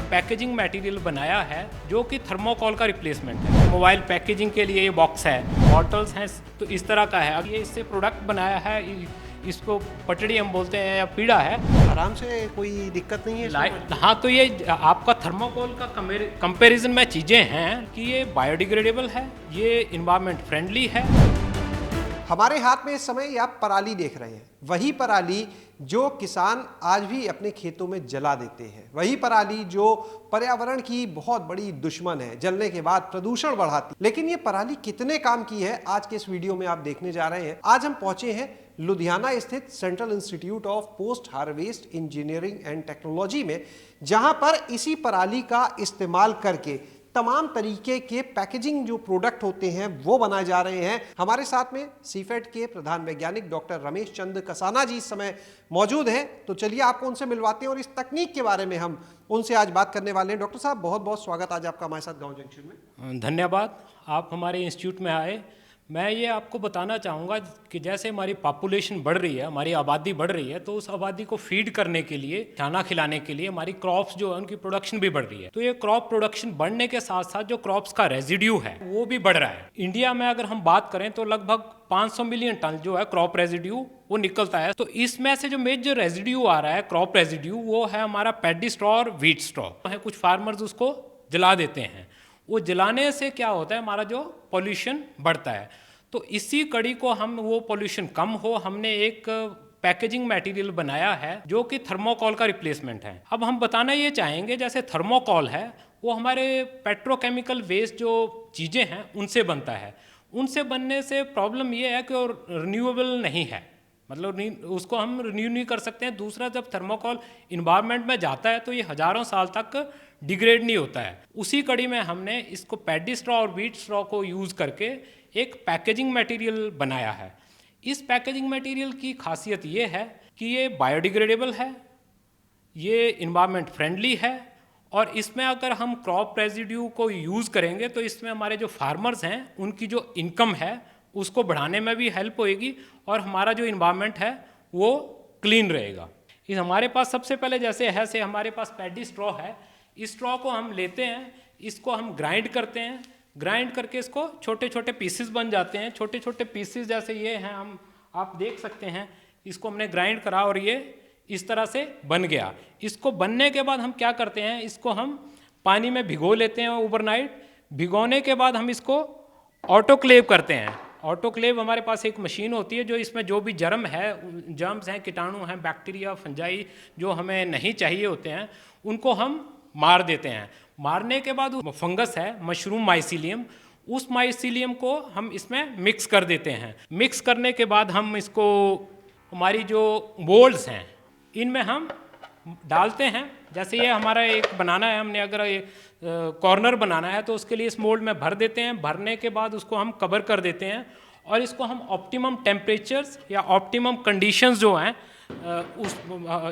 Packaging material बनाया है जो कि थर्मोकोल का रिप्लेसमेंट है। मोबाइल पैकेजिंग के लिए ये बॉक्स है, बॉटल्स हैं, तो इस तरह का है। अब ये इससे प्रोडक्ट बनाया है, इसको पटड़ी हम बोलते हैं या पीड़ा है। आराम से कोई दिक्कत नहीं है हाँ, तो ये आपका थर्मोकोल का कंपैरिजन में चीज़ें हैं कि ये बायोडिग्रेडेबल है, ये इन्वायरमेंट फ्रेंडली है। हमारे हाथ में इस समय ये आप पराली देख रहे हैं, वही पराली जो किसान आज भी अपने खेतों में जला देते हैं, वही पराली जो पर्यावरण की बहुत बड़ी दुश्मन है, जलने के बाद प्रदूषण बढ़ाती। लेकिन ये पराली कितने काम की है, आज के इस वीडियो में आप देखने जा रहे हैं। आज हम पहुंचे हैं लुधियाना स्थित central institute of post harvest engineering and technology में, जहां पर इसी पराली का इस्तेमाल करके तमाम तरीके के पैकेजिंग जो प्रोडक्ट होते हैं वो बनाए जा रहे हैं। हमारे साथ में सीफेड के प्रधान वैज्ञानिक डॉक्टर रमेश चंद कसाना जी इस समय मौजूद हैं। तो चलिए आपको उनसे मिलवाते हैं और इस तकनीक के बारे में हम उनसे आज बात करने वाले हैं। डॉक्टर साहब, बहुत बहुत स्वागत आज आपका हमारे साथ गांव जंक्शन में। धन्यवाद, आप हमारे इंस्टीट्यूट में आए। मैं ये आपको बताना चाहूँगा कि जैसे हमारी पॉपुलेशन बढ़ रही है, हमारी आबादी बढ़ रही है, तो उस आबादी को फीड करने के लिए, खाना खिलाने के लिए हमारी क्रॉप्स जो है उनकी प्रोडक्शन भी बढ़ रही है। तो ये क्रॉप प्रोडक्शन बढ़ने के साथ साथ जो क्रॉप्स का रेजिड्यू है वो भी बढ़ रहा है। इंडिया में अगर हम बात करें तो लगभग 500 मिलियन टन जो है क्रॉप रेजिड्यू वो निकलता है। तो इसमें से जो मेजर रेजिड्यू आ रहा है, क्रॉप रेजिड्यू, वो है हमारा पैडी स्ट्रॉ और व्हीट स्ट्रॉ है। कुछ फार्मर्स उसको जला देते हैं। वो जलाने से क्या होता है, हमारा जो पॉल्यूशन बढ़ता है। तो इसी कड़ी को हम वो पोल्यूशन कम हो, हमने एक पैकेजिंग मटेरियल बनाया है जो कि थर्मोकोल का रिप्लेसमेंट है। अब हम बताना ये चाहेंगे, जैसे थर्मोकोल है वो हमारे पेट्रोकेमिकल वेस्ट जो चीज़ें हैं उनसे बनता है। उनसे बनने से प्रॉब्लम ये है कि वो रिन्यूएबल नहीं है, मतलब उसको हम रिन्यू नहीं कर सकते हैं। दूसरा, जब थर्मोकोल इन्वायरमेंट में जाता है तो ये हज़ारों साल तक डिग्रेड नहीं होता है। उसी कड़ी में हमने इसको पैडी स्ट्रॉ और व्हीट स्ट्रॉ को यूज़ करके एक पैकेजिंग मटेरियल बनाया है। इस पैकेजिंग मटेरियल की खासियत ये है कि ये बायोडिग्रेडेबल है, ये इन्वायरमेंट फ्रेंडली है, और इसमें अगर हम क्रॉप रेजिड्यू को यूज़ करेंगे तो इसमें हमारे जो फार्मर्स हैं उनकी जो इनकम है उसको बढ़ाने में भी हेल्प होएगी, और हमारा जो इन्वायरमेंट है वो क्लीन रहेगा। इस हमारे पास सबसे पहले जैसे है से हमारे पास पैडी स्ट्रॉ है। इस स्ट्रॉ को हम लेते हैं, इसको हम ग्राइंड करते हैं। ग्राइंड करके इसको छोटे छोटे पीसेस बन जाते हैं। छोटे छोटे पीसेस जैसे ये हैं, हम आप देख सकते हैं, इसको हमने ग्राइंड करा और ये इस तरह से बन गया। इसको बनने के बाद हम क्या करते हैं, इसको हम पानी में भिगो लेते हैं ओवरनाइट। भिगोने के बाद हम इसको ऑटोक्लेव करते हैं। ऑटोक्लेव हमारे पास एक मशीन होती है जो इसमें जो भी जर्म्स हैं, कीटाणु हैं, बैक्टीरिया, फंजाई जो हमें नहीं चाहिए होते हैं उनको हम मार देते हैं। मारने के बाद फंगस है मशरूम माइसीलियम, उस माइसीलियम को हम इसमें मिक्स कर देते हैं। मिक्स करने के बाद हम इसको हमारी जो मोल्ड्स हैं इनमें हम डालते हैं। जैसे ये हमारा एक बनाना है, हमने अगर कॉर्नर बनाना है तो उसके लिए इस मोल्ड में भर देते हैं। भरने के बाद उसको हम कवर कर देते हैं और इसको हम ऑप्टिमम टेम्परेचर्स या ऑप्टिमम कंडीशंस जो हैं, उस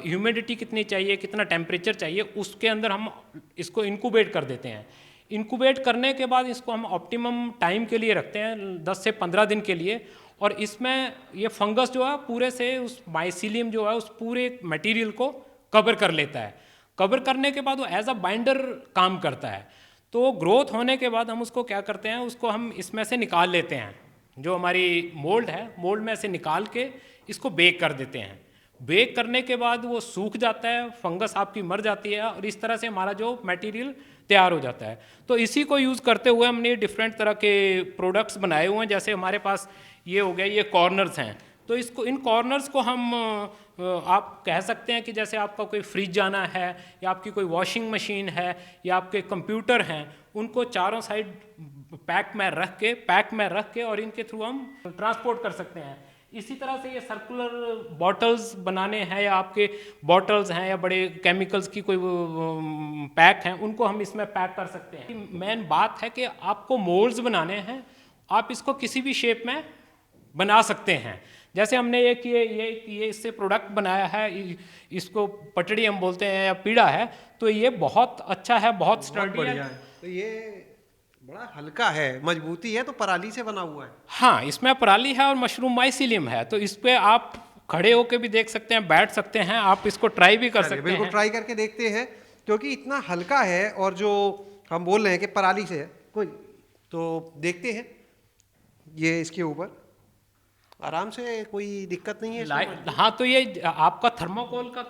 ह्यूमिडिटी कितनी चाहिए, कितना टेम्परेचर चाहिए, उसके अंदर हम इसको इंक्यूबेट कर देते हैं। इंक्यूबेट करने के बाद इसको हम ऑप्टिमम टाइम के लिए रखते हैं, 10 से 15 दिन के लिए। और इसमें ये फंगस जो है पूरे से उस माइसीलियम जो है उस पूरे मटेरियल को कवर कर लेता है। कवर करने के बाद वो एज अ बाइंडर काम करता है। तो ग्रोथ होने के बाद हम उसको क्या करते हैं, उसको हम इसमें से निकाल लेते हैं। जो हमारी मोल्ड है, मोल्ड में से निकाल के इसको बेक कर देते हैं। बेक करने के बाद वो सूख जाता है, फंगस आपकी मर जाती है, और इस तरह से हमारा जो मटेरियल तैयार हो जाता है। तो इसी को यूज़ करते हुए हमने डिफरेंट तरह के प्रोडक्ट्स बनाए हुए हैं। जैसे हमारे पास ये हो गया, ये कॉर्नर्स हैं। तो इसको, इन कॉर्नर्स को हम आप कह सकते हैं कि जैसे आपका कोई फ्रिज जाना है या आपकी कोई वॉशिंग मशीन है या आपके कंप्यूटर हैं, उनको चारों साइड पैक में रख के और इनके थ्रू हम ट्रांसपोर्ट कर सकते हैं। इसी तरह से ये सर्कुलर बॉटल्स बनाने हैं, या आपके बॉटल्स हैं या बड़े केमिकल्स की कोई पैक हैं, उनको हम इसमें पैक कर सकते हैं। मेन बात है कि आपको मोल्ड्स बनाने हैं, आप इसको किसी भी शेप में बना सकते हैं। जैसे हमने एक ये इससे प्रोडक्ट बनाया है, इसको पटड़ी हम बोलते हैं या पीड़ा है। तो ये बहुत अच्छा है, बहुत स्टर्डी है। तो ये बड़ा हल्का है, मजबूती है, तो पराली से बना हुआ है। हाँ, इसमें पराली है और मशरूम माइसीलियम है। तो इस पे आप खड़े होके भी देख सकते हैं, बैठ सकते हैं, आप इसको ट्राई भी कर सकते हैं। बिल्कुल ट्राई करके देखते हैं। क्योंकि इतना हल्का है और जो हम बोल रहे हैं कि पराली से है कोई, तो देखते हैं ये इसके ऊपर आराम से, कोई दिक्कत नहीं है। हाँ, तो ये आपका थर्माकोल का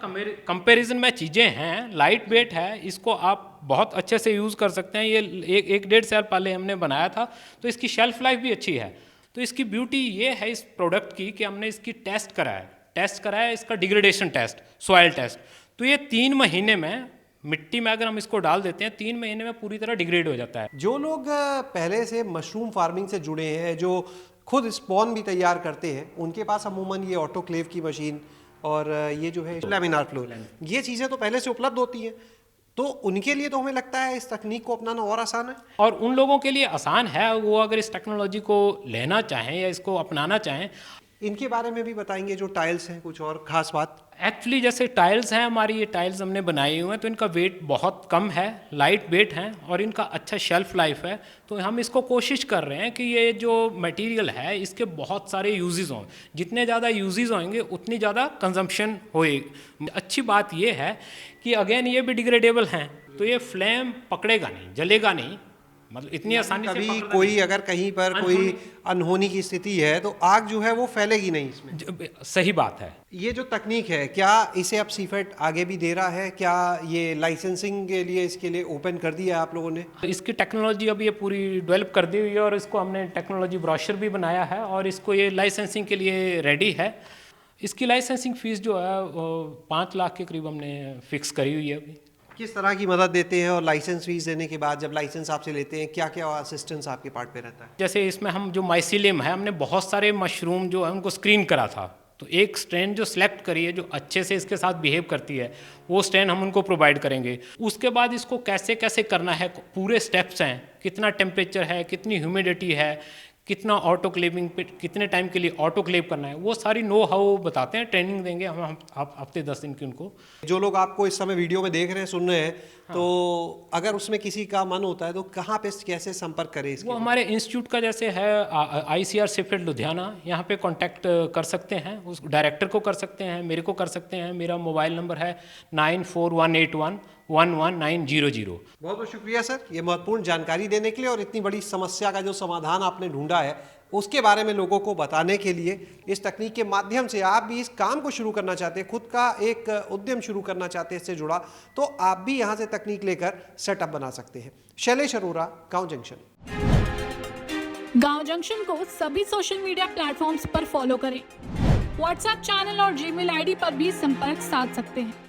कंपैरिजन में चीज़ें हैं, लाइट वेट है, इसको आप बहुत अच्छे से यूज़ कर सकते हैं। ये एक डेढ़ साल पहले हमने बनाया था, तो इसकी शेल्फ लाइफ भी अच्छी है। तो इसकी ब्यूटी ये है इस प्रोडक्ट की कि हमने इसकी टेस्ट कराया इसका डिग्रेडेशन टेस्ट, सॉइल टेस्ट। तो ये 3 महीने में मिट्टी में अगर हम इसको डाल देते हैं 3 महीने में पूरी तरह डिग्रेड हो जाता है। जो लोग पहले से मशरूम फार्मिंग से जुड़े हैं, जो खुद स्पॉन भी तैयार करते हैं, उनके पास अमूमन ये ऑटोक्लेव की मशीन और ये जो है लैमिनार फ्लो, ये चीज़ें तो पहले से उपलब्ध होती हैं, तो उनके लिए तो हमें लगता है इस तकनीक को अपनाना और आसान है। और उन लोगों के लिए आसान है, वो अगर इस टेक्नोलॉजी को लेना चाहें या इसको अपनाना चाहें। इनके बारे में भी बताएंगे, जो टाइल्स हैं, कुछ और खास बात? एक्चुअली जैसे टाइल्स हैं हमारी, ये टाइल्स हमने बनाए हुए हैं, तो इनका वेट बहुत कम है, लाइट वेट हैं और इनका अच्छा शेल्फ लाइफ है। तो हम इसको कोशिश कर रहे हैं कि ये जो मटेरियल है इसके बहुत सारे यूजेस हों, जितने ज़्यादा यूजेस होंगे उतनी ज़्यादा कंजम्पशन होएगी। अच्छी बात ये है कि अगेन ये भी डिग्रेडेबल हैं, तो ये फ्लेम पकड़ेगा नहीं, जलेगा नहीं, मतलब इतनी आसानी से कभी कोई अगर कहीं पर कोई अनहोनी की स्थिति है तो आग जो है वो फैलेगी नहीं इसमें। सही बात है। ये जो तकनीक है, क्या इसे अब सीफेट आगे भी दे रहा है? क्या ये लाइसेंसिंग के लिए इसके लिए ओपन कर दिया है आप लोगों ने? इसकी टेक्नोलॉजी अब ये पूरी डेवलप कर दी हुई है और इसको हमने टेक्नोलॉजी ब्रोशर भी बनाया है और इसको ये लाइसेंसिंग के लिए रेडी है। इसकी लाइसेंसिंग फीस जो है 5 लाख के करीब हमने फिक्स करी हुई है अभी। किस तरह की मदद देते हैं और लाइसेंस फीस देने के बाद जब लाइसेंस आपसे लेते हैं क्या क्या असिस्टेंस आपके पार्ट पे रहता है? जैसे इसमें हम जो माइसीलियम है, हमने बहुत सारे मशरूम जो है उनको स्क्रीन करा था, तो एक स्ट्रेन जो सिलेक्ट करी है जो अच्छे से इसके साथ बिहेव करती है, वो स्ट्रेन हम उनको प्रोवाइड करेंगे। उसके बाद इसको कैसे कैसे करना है, पूरे स्टेप्स हैं, कितना टेम्परेचर है, कितनी ह्यूमिडिटी है, कितना ऑटोक्लेविंग पे कितने टाइम के लिए ऑटोक्लेव करना है, वो सारी नो हाउ बताते हैं, ट्रेनिंग देंगे हम आप हफ्ते 10 दिन की उनको। जो लोग आपको इस समय वीडियो में देख रहे हैं, सुन रहे हैं, हाँ, तो अगर उसमें किसी का मन होता है तो कहाँ पे कैसे संपर्क करें इसके? वो हमारे इंस्टीट्यूट का जैसे है ICR सिफेट लुधियाना, यहाँ पे कांटेक्ट कर सकते हैं, उस डायरेक्टर को कर सकते हैं, मेरे को कर सकते हैं। मेरा मोबाइल नंबर है 9418111900। बहुत बहुत शुक्रिया सर, ये महत्वपूर्ण जानकारी देने के लिए और इतनी बड़ी समस्या का जो समाधान आपने ढूंढा है उसके बारे में लोगों को बताने के लिए। इस तकनीक के माध्यम से आप भी इस काम को शुरू करना चाहते हैं, खुद का एक उद्यम शुरू करना चाहते हैं इससे जुड़ा, तो आप भी यहाँ से तकनीक लेकर सेटअप बना सकते हैं। शैलेश अरोरा, गांव जंक्शन। गांव जंक्शन को सभी सोशल मीडिया प्लेटफॉर्म्स पर फॉलो करें। व्हाट्सएप चैनल और जीमेल आईडी पर भी संपर्क साध सकते हैं।